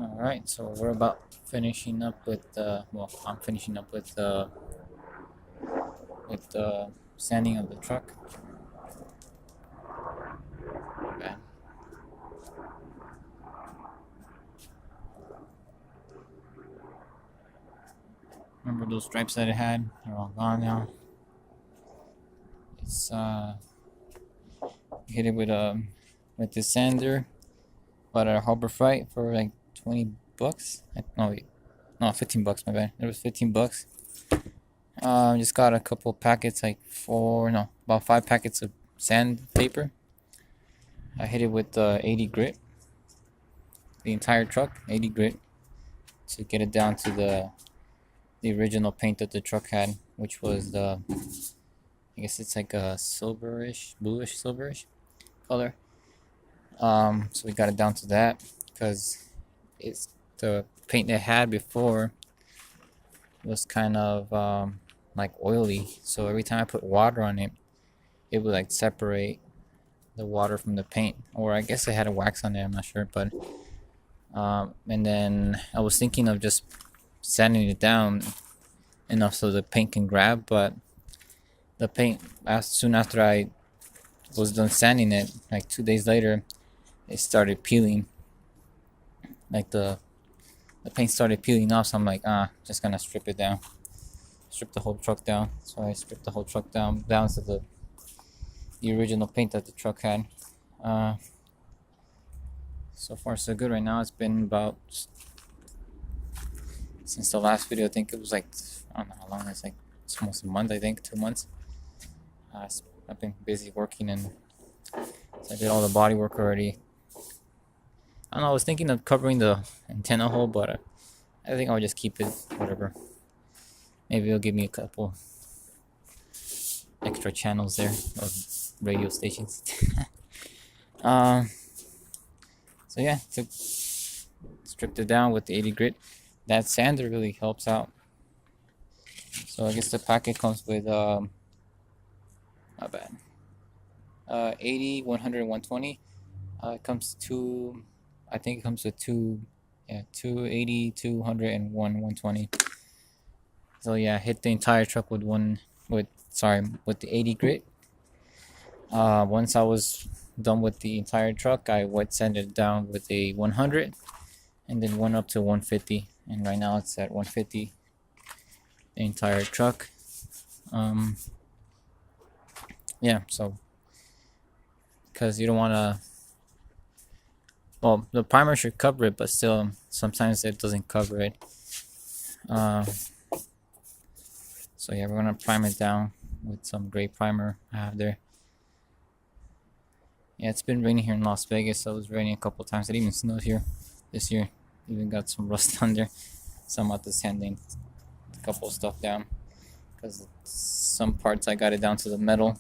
Alright, so we're about finishing up with well, I'm finishing up with the sanding of the truck. Bad. Remember those stripes that it had? They're all gone now. It's hit it with the sander, but at Harbor Freight for like 20 bucks. No, wait, no, 15 bucks. My bad. It was 15 bucks. Just got a couple packets, like about 5 packets of sandpaper. I hit it with 80 grit, the entire truck, 80 grit, to get it down to the original paint that the truck had, which was I guess it's like a silverish, bluish, silverish color. So we got it down to that because it's the paint they had before was kind of like oily. So every time I put water on it, it would like separate the water from the paint, or I guess it had a wax on there. I'm not sure, but and then I was thinking of just sanding it down enough so the paint can grab, but the paint, as soon after I was done sanding it, like 2 days later, it started peeling. Like the paint started peeling off, so I'm like, just gonna strip it down, strip the whole truck down. So I stripped the whole truck down to the original paint that the truck had. Uh, so far so good. Right now it's been about, since the last video, I think it was like, I don't know how long, it's almost a month, I think, 2 months. I've been busy working, and so I did all the body work already. I don't know, I was thinking of covering the antenna hole, but I think I'll just keep it, whatever. Maybe it'll give me a couple extra channels there of radio stations. um, so yeah, stripped it down with the 80 grit. That sander really helps out. So I guess the packet comes with my bad, 80, 100, 120. It comes to, I think it comes with two, yeah, 280, 200, and 120. So yeah, I hit the entire truck with with the 80 grit. Once I was done with the entire truck, I wet sanded it down with a 100, and then went up to 150, and right now it's at 150, the entire truck. Yeah, so because you don't want to, well, the primer should cover it, but still sometimes it doesn't cover it. So yeah, we're gonna prime it down with some gray primer I have there. Yeah, it's been raining here in Las Vegas, so it was raining a couple times. It even snowed here this year. Even got some rust on there. So I'm out to sanding a couple stuff down because some parts I got it down to the metal.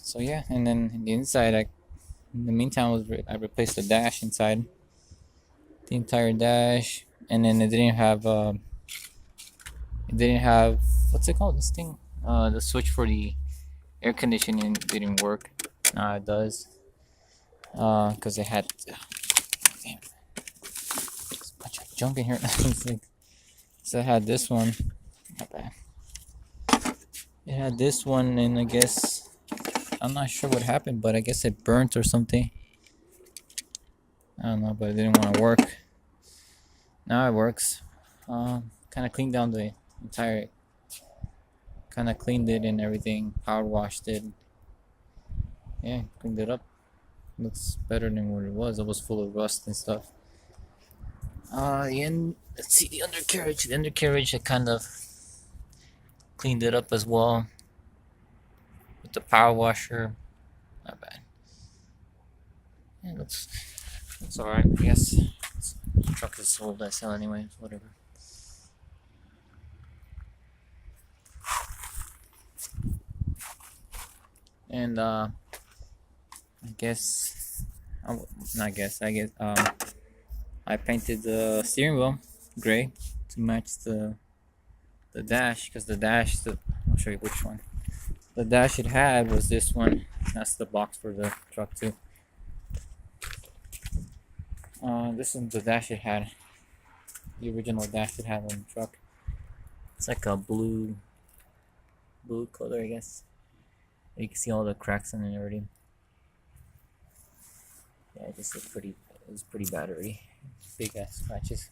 So yeah, and then in the inside, in the meantime, I replaced the dash inside, the entire dash, and then it didn't have what's it called? This thing, the switch for the air conditioning didn't work. Now it does, because it had, damn, there's a bunch of junk in here. So it had this one. Not bad. It had this one, and I guess I'm not sure what happened, but I guess it burnt or something. I don't know, but it didn't want to work. Now it works. Kind of cleaned down the entire, kind of cleaned it and everything, power washed it. Yeah, cleaned it up. Looks better than what it was. It was full of rust and stuff. Let's see the undercarriage. The undercarriage, I kind of cleaned it up as well with the power washer. Not bad. Yeah, looks alright. I guess the truck is sold. I sell anyway. Whatever. And I guess, not guess. I guess I painted the steering wheel gray to match the dash, because the dash, I'll show you which one. The dash it had was this one. That's the box for the truck too. This is the dash it had. The original dash it had on the truck. It's like a blue color, I guess. You can see all the cracks in it and everything. Yeah, it just looked pretty. It was pretty bad already. Big ass scratches.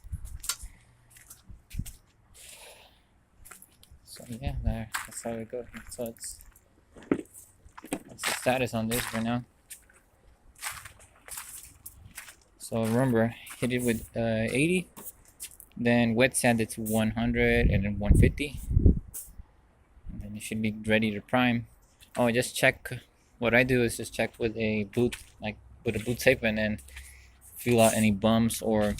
So yeah, that's how it goes. So that's the status on this right now. So remember, hit it with 80, then wet sand it to 100 and then 150, and then it should be ready to prime. Oh, just check. What I do is just check with a boot, like with a boot tape, and then feel out any bumps, or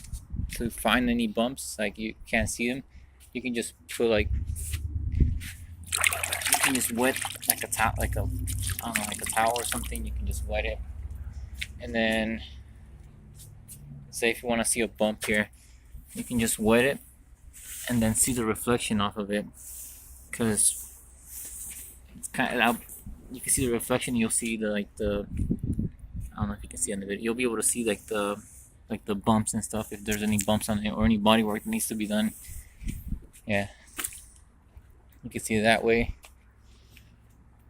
to find any bumps like you can't see them. You can just put like you can just wet like a towel, like a I don't know, like a towel or something. You can just wet it, and then say if you want to see a bump here, you can just wet it and then see the reflection off of it, because it's kind of, you can see the reflection. You'll see the I don't know if you can see on the video. You'll be able to see like the bumps and stuff, if there's any bumps on it or any body work that needs to be done. Yeah, you can see it that way.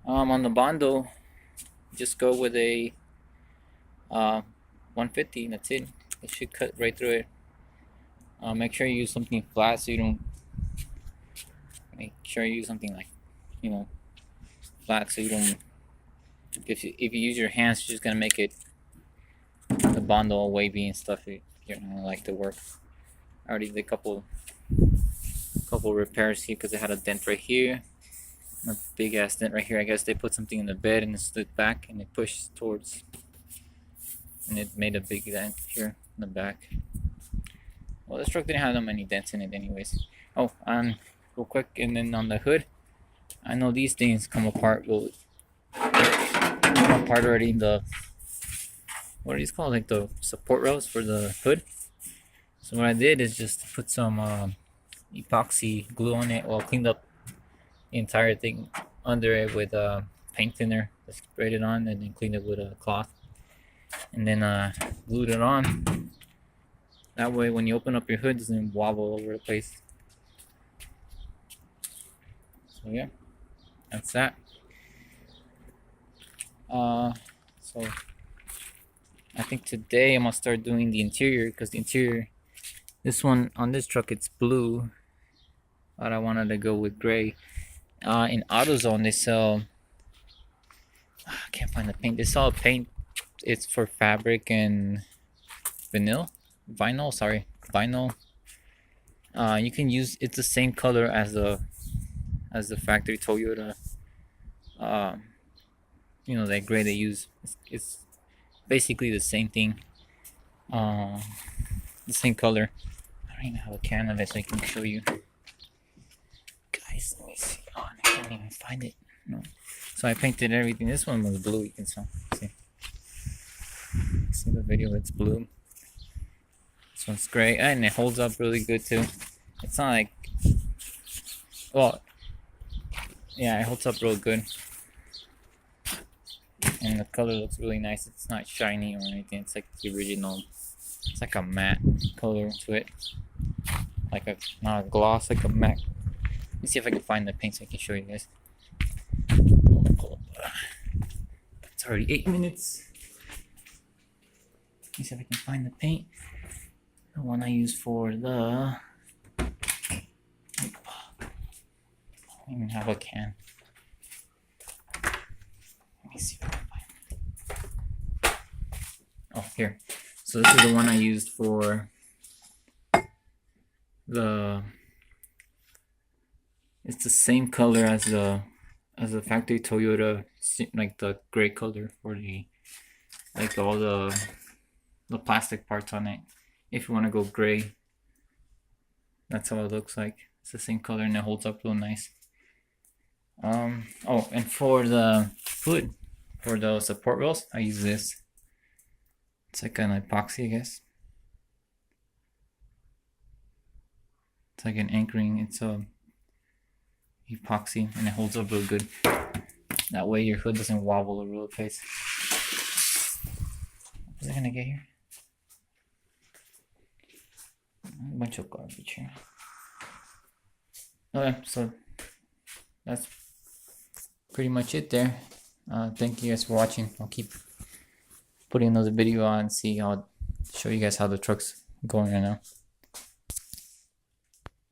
On the Bondo, just go with a 150. That's it. It should cut right through it. Make sure you use something flat, so you don't. Make sure you use something like, flat, so you don't. If you use your hands, you're just gonna make it the Bondo all wavy and stuff. You're not gonna like the work. I already did a couple repairs here because it had a dent right here, a big ass dent right here. I guess they put something in the bed and it slid back and it pushed towards, and it made a big dent here in the back. Well, this truck didn't have that many dents in it anyways. Oh, and real quick, and then on the hood, I know these things come apart already. What are these called? Like the support rails for the hood. So what I did is just put some epoxy glue on it. Well, cleaned up the entire thing under it with paint thinner. Just sprayed it on and then cleaned it with a cloth, and then glued it on. That way, when you open up your hood, it doesn't wobble all over the place. So yeah, that's that. So I think today I'm gonna start doing the interior, because the interior, this one on this truck, it's blue, but I wanted to go with gray. In AutoZone they sell, I can't find the paint. They sell paint. It's for fabric and vinyl. You can use, it's the same color as the factory Toyota. That gray they use. It's basically the same thing. The same color. I don't even have a can of it, so I can show you. Guys, let me see. Oh, I can't even find it. No. So I painted everything. This one was blue. You can see. See the video? It's blue. This one's gray, and it holds up really good too. It's not like, well, yeah, it holds up real good, and the color looks really nice. It's not shiny or anything. It's like the original. It's like a matte color to it, not a gloss, like a matte. Let me see if I can find the paint so I can show you guys. It's already 8 minutes. Let me see if I can find the paint. The one I use for the, I don't even have a can. Let me see if I can find it. Oh, here. So this is the one I used for it's the same color as the factory Toyota, like the gray color for all the plastic parts on it. If you want to go gray, that's how it looks like. It's the same color and it holds up real nice. Oh, and for the hood, for the support rails, I use this. It's like an epoxy, I guess. It's like an anchoring. It's a epoxy, and it holds up real good. That way your hood doesn't wobble all over the place. Is it gonna get here? bunch of garbage here. Okay, so that's pretty much it there. Thank you guys for watching. I'll keep putting another video on, show you guys how the truck's going right now.